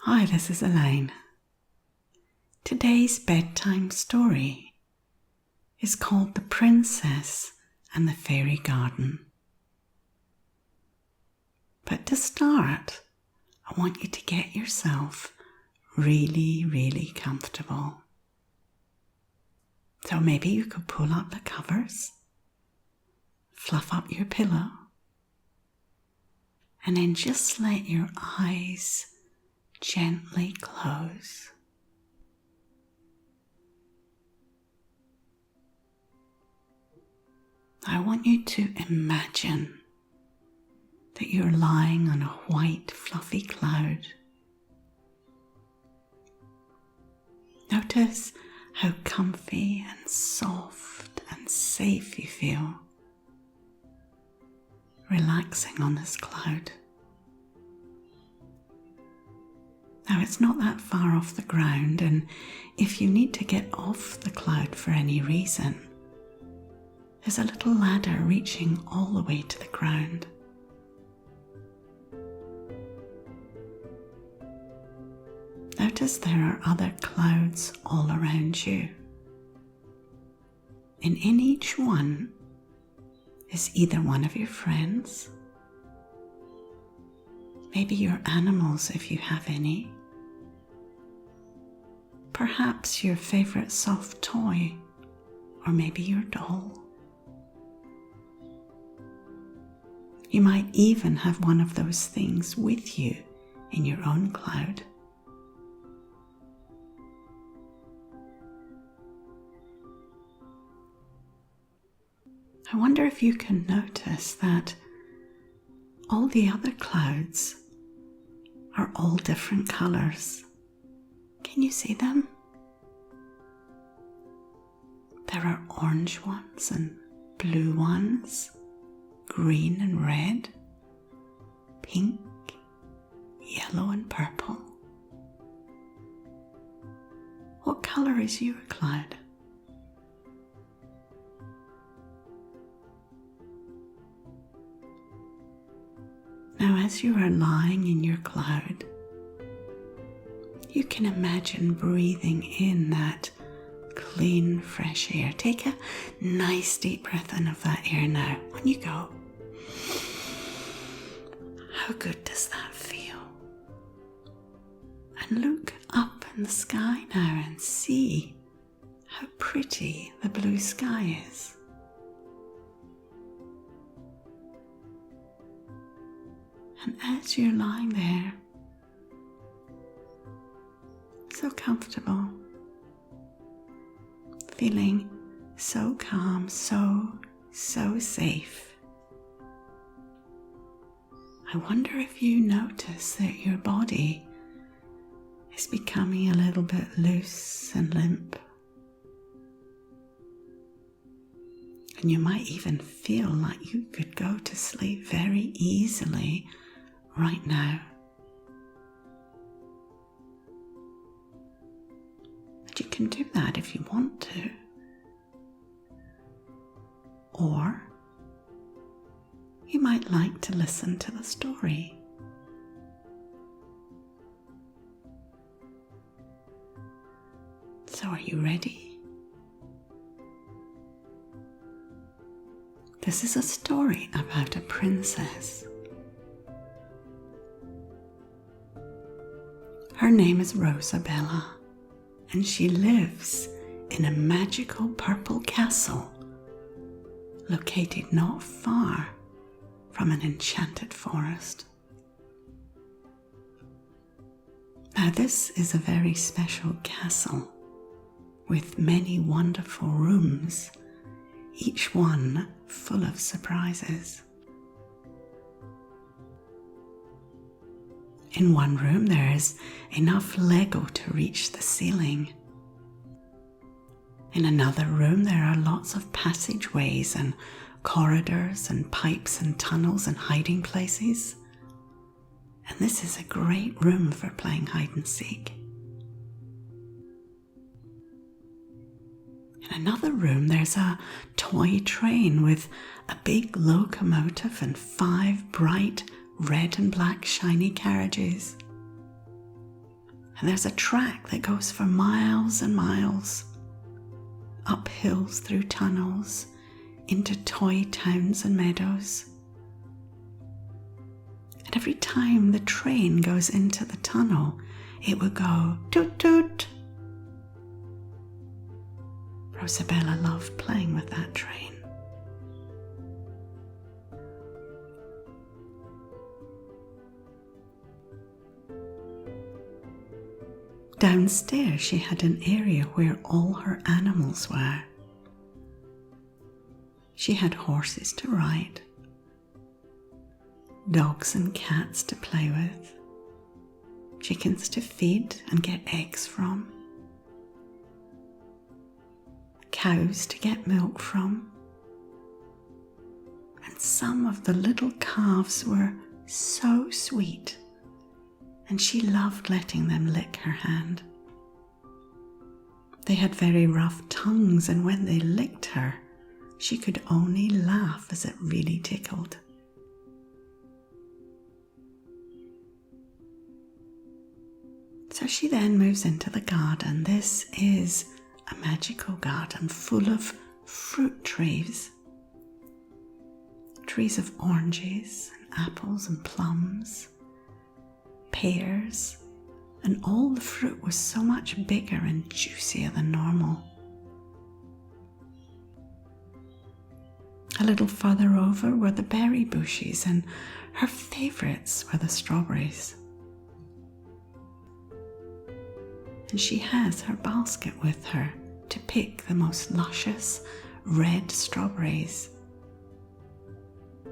Hi, this is Elaine. Today's bedtime story is called The Princess and the Fairy Garden. But to start, I want you to get yourself really comfortable. So maybe you could pull up the covers, fluff up your pillow, and then just let your eyes gently close. I want you to imagine that you're lying on a white fluffy cloud. Notice how comfy and soft and safe you feel, relaxing on this cloud. Now it's not that far off the ground, and if you need to get off the cloud for any reason, there's a little ladder reaching all the way to the ground. Notice there are other clouds all around you. And in each one is either one of your friends, maybe your animals if you have any, perhaps your favorite soft toy, or maybe your doll. You might even have one of those things with you in your own cloud. I wonder if you can notice that all the other clouds are all different colours. Can you see them? There are orange ones and blue ones, green and red, pink, yellow and purple. What colour is your cloud? Now, as you are lying in your cloud, you can imagine breathing in that clean, fresh air. Take a nice deep breath in of that air now. On you go. How good does that feel? And look up in the sky now and see how pretty the blue sky is. And as you're lying there, so comfortable, feeling so calm, so safe, I wonder if you notice that your body is becoming a little bit loose and limp. And you might even feel like you could go to sleep very easily right now. But you can do that if you want to. Or you might like to listen to the story. So are you ready? This is a story about a princess. Her name is Rosabella, and she lives in a magical purple castle located not far from an enchanted forest. Now, this is a very special castle with many wonderful rooms, each one full of surprises. In one room there is enough Lego to reach the ceiling. In another room there are lots of passageways and corridors and pipes and tunnels and hiding places. And this is a great room for playing hide and seek. In another room there's a toy train with a big locomotive and 5 bright red and black shiny carriages. And there's a track that goes for miles and miles, up hills, through tunnels, into toy towns and meadows. And every time the train goes into the tunnel, it would go toot toot. Rosabella loved playing with that train. Downstairs she had an area where all her animals were. She had horses to ride, dogs and cats to play with, chickens to feed and get eggs from, cows to get milk from, and some of the little calves were so sweet, and she loved letting them lick her hand. They had very rough tongues, and when they licked her, she could only laugh as it really tickled. So she then moves into the garden. This is a magical garden full of fruit trees. Trees of oranges and apples and plums, pears, and all the fruit was so much bigger and juicier than normal. A little further over were the berry bushes, and her favourites were the strawberries. And she has her basket with her to pick the most luscious red strawberries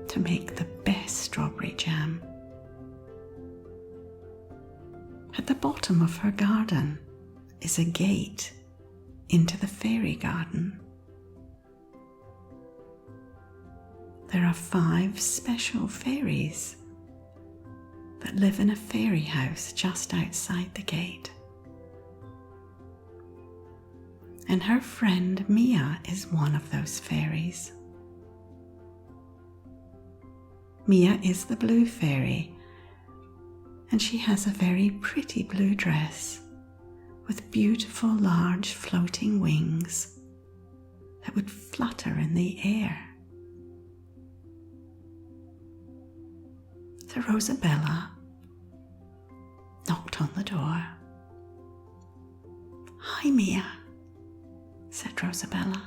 to make the best strawberry jam. At the bottom of her garden is a gate into the fairy garden. There are 5 special fairies that live in a fairy house just outside the gate. And her friend Mia is one of those fairies. Mia is the blue fairy, and she has a very pretty blue dress with beautiful large floating wings that would flutter in the air. So Rosabella knocked on the door. "Hi, Mia," said Rosabella,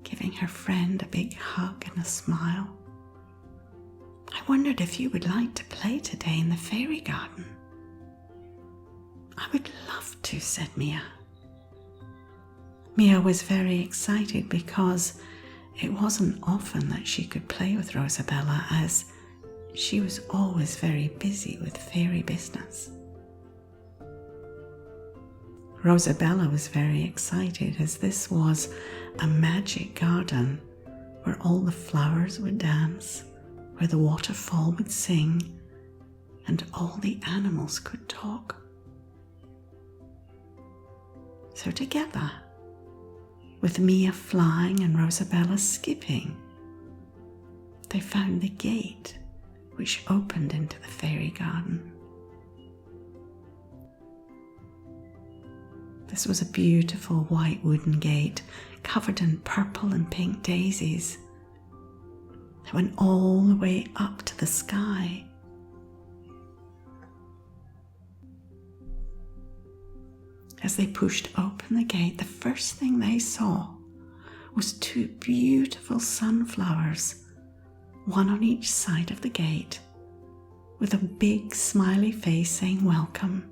giving her friend a big hug and a smile. "I wondered if you would like to play today in the fairy garden." "I would love to," said Mia. Mia was very excited because it wasn't often that she could play with Rosabella, as she was always very busy with fairy business. Rosabella was very excited, as this was a magic garden where all the flowers would dance, where the waterfall would sing, and all the animals could talk. So together, with Mia flying and Rosabella skipping, they found the gate which opened into the fairy garden. This was a beautiful white wooden gate covered in purple and pink daisies that went all the way up to the sky. As they pushed open the gate, the first thing they saw was 2 beautiful sunflowers, one on each side of the gate, with a big smiley face saying welcome.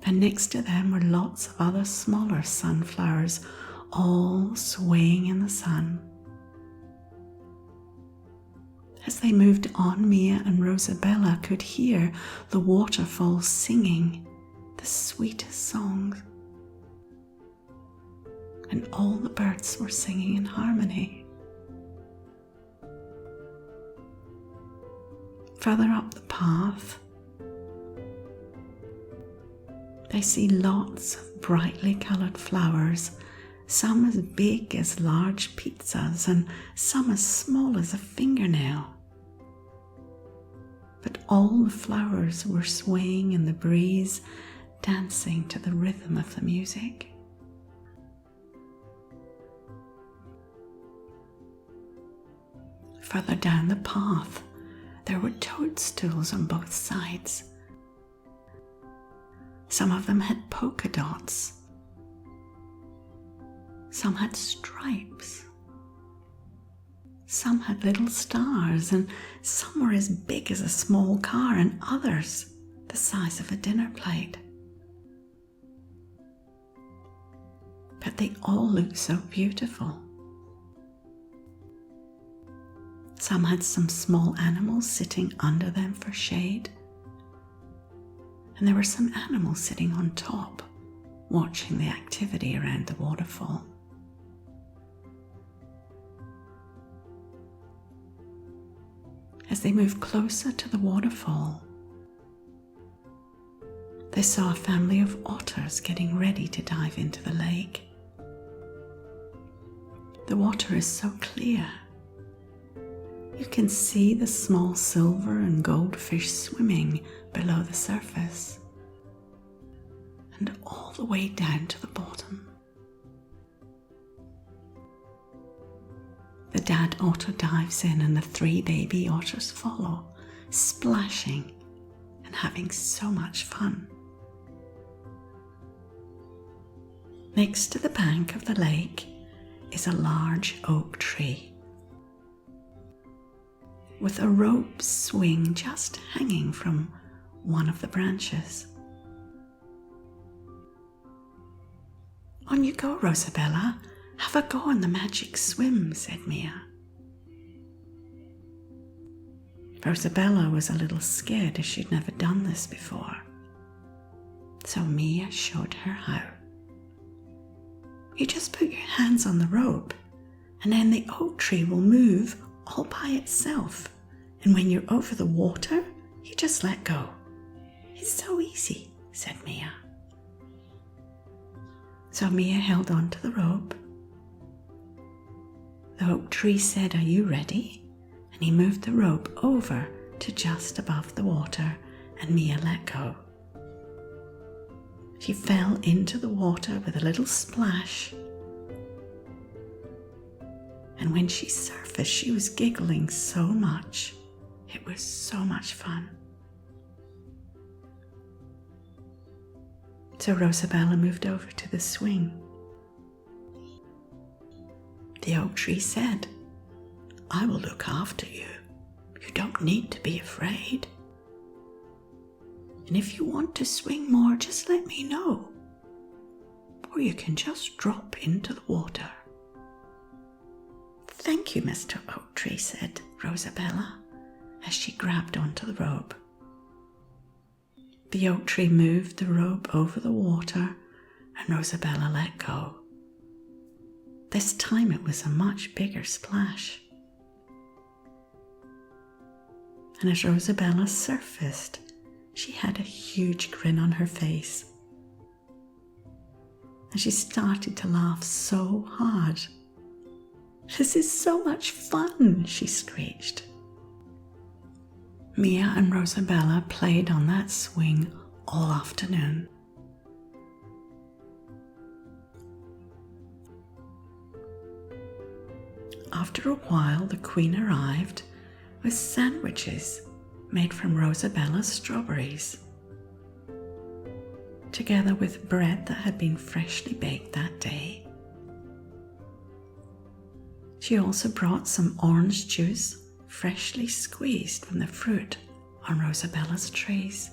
And next to them were lots of other smaller sunflowers, all swaying in the sun. As they moved on, Mia and Rosabella could hear the waterfall singing the sweetest songs. And all the birds were singing in harmony. Further up the path, they see lots of brightly coloured flowers, some as big as large pizzas and some as small as a fingernail. But all the flowers were swaying in the breeze, dancing to the rhythm of the music. Further down the path, there were toadstools on both sides. Some of them had polka dots. Some had stripes. Some had little stars, and some were as big as a small car, and others the size of a dinner plate. But they all looked so beautiful. Some had some small animals sitting under them for shade, and there were some animals sitting on top, watching the activity around the waterfall. As they moved closer to the waterfall, they saw a family of otters getting ready to dive into the lake. The water is so clear. You can see the small silver and gold fish swimming below the surface and all the way down to the bottom. The dad otter dives in and the 3 baby otters follow, splashing and having so much fun. Next to the bank of the lake is a large oak tree with a rope swing just hanging from one of the branches. "On you go, Rosabella. Have a go on the magic swim," said Mia. Rosabella was a little scared as she'd never done this before. So Mia showed her how. "You just put your hands on the rope, and then the oak tree will move all by itself. And when you're over the water, you just let go. It's so easy," said Mia. So Mia held on to the rope. The oak tree said, "Are you ready?" And he moved the rope over to just above the water, and Mia let go. She fell into the water with a little splash. And when she surfaced, she was giggling so much. It was so much fun. So Rosabella moved over to the swing. The oak tree said, "I will look after you. You don't need to be afraid. And if you want to swing more, just let me know. Or you can just drop into the water." "Thank you, Mr. Oak Tree," said Rosabella, as she grabbed onto the rope. The oak tree moved the rope over the water, and Rosabella let go. This time it was a much bigger splash. And as Rosabella surfaced, she had a huge grin on her face. And she started to laugh so hard. "This is so much fun," she screeched. Mia and Rosabella played on that swing all afternoon. After a while, the Queen arrived with sandwiches made from Rosabella's strawberries, together with bread that had been freshly baked that day. She also brought some orange juice, freshly squeezed from the fruit on Rosabella's trays.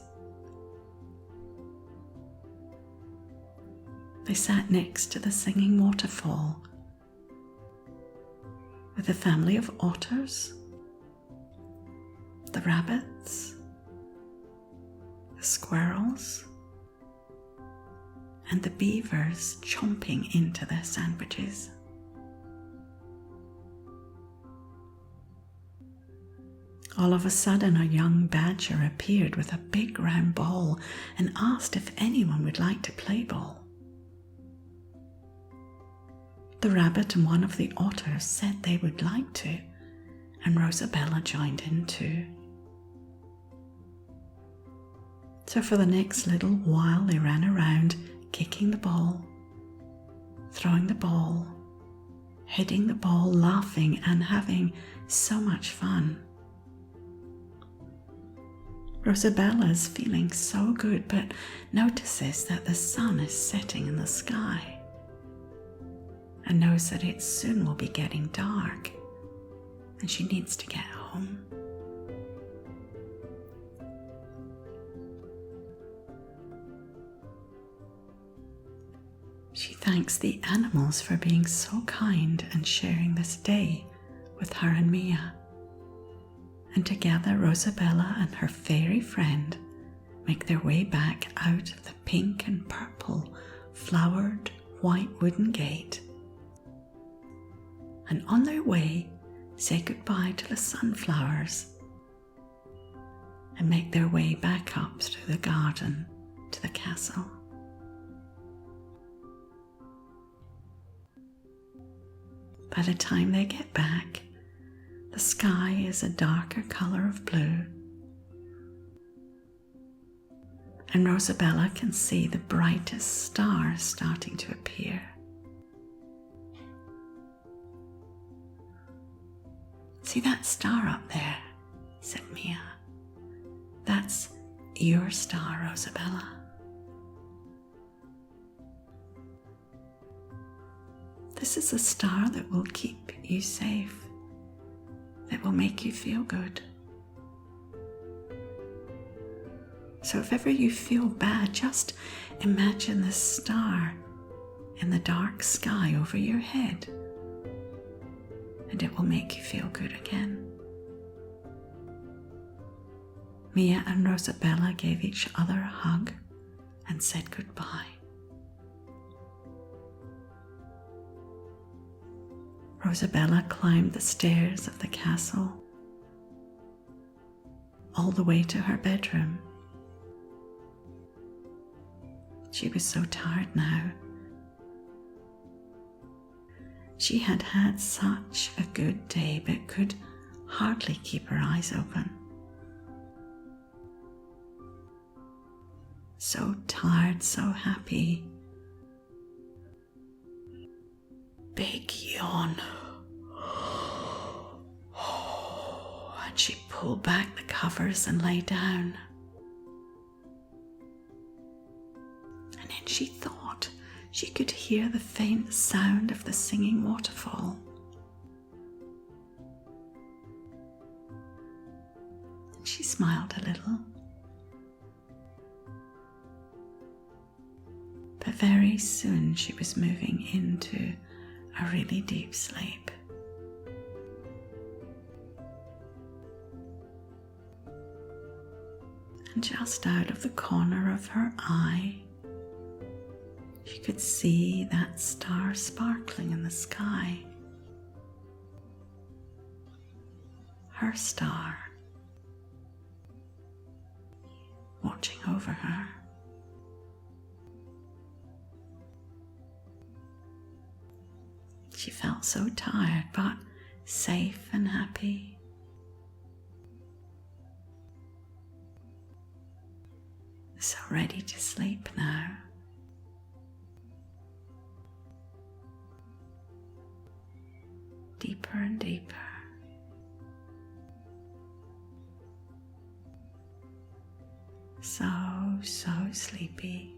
They sat next to the singing waterfall with a family of otters, the rabbits, the squirrels, and the beavers chomping into their sandwiches. All of a sudden, a young badger appeared with a big round ball and asked if anyone would like to play ball. The rabbit and one of the otters said they would like to, and Rosabella joined in too. So for the next little while they ran around, kicking the ball, throwing the ball, hitting the ball, laughing and having so much fun. Rosabella's feeling so good, but notices that the sun is setting in the sky and knows that it soon will be getting dark and she needs to get home. She thanks the animals for being so kind and sharing this day with her and Mia. And together Rosabella and her fairy friend make their way back out of the pink and purple flowered white wooden gate. And on their way say goodbye to the sunflowers and make their way back up through the garden to the castle. By the time they get back, the sky is a darker colour of blue, and Rosabella can see the brightest stars starting to appear. "See that star up there?" said Mia. "That's your star, Rosabella." This is a star that will keep you safe, that will make you feel good. So if ever you feel bad, just imagine this star in the dark sky over your head, and it will make you feel good again. Mia and Rosabella gave each other a hug and said goodbye. Rosabella climbed the stairs of the castle all the way to her bedroom. She was so tired now. She had had such a good day but could hardly keep her eyes open. So tired, so happy. Big yawn. And she pulled back the covers and lay down. And then she thought she could hear the faint sound of the singing waterfall. And she smiled a little. But very soon she was moving into a really deep sleep. And just out of the corner of her eye, she could see that star sparkling in the sky. Her star, watching over her. She felt so tired, but safe and happy. So ready to sleep now. Deeper and deeper. So sleepy.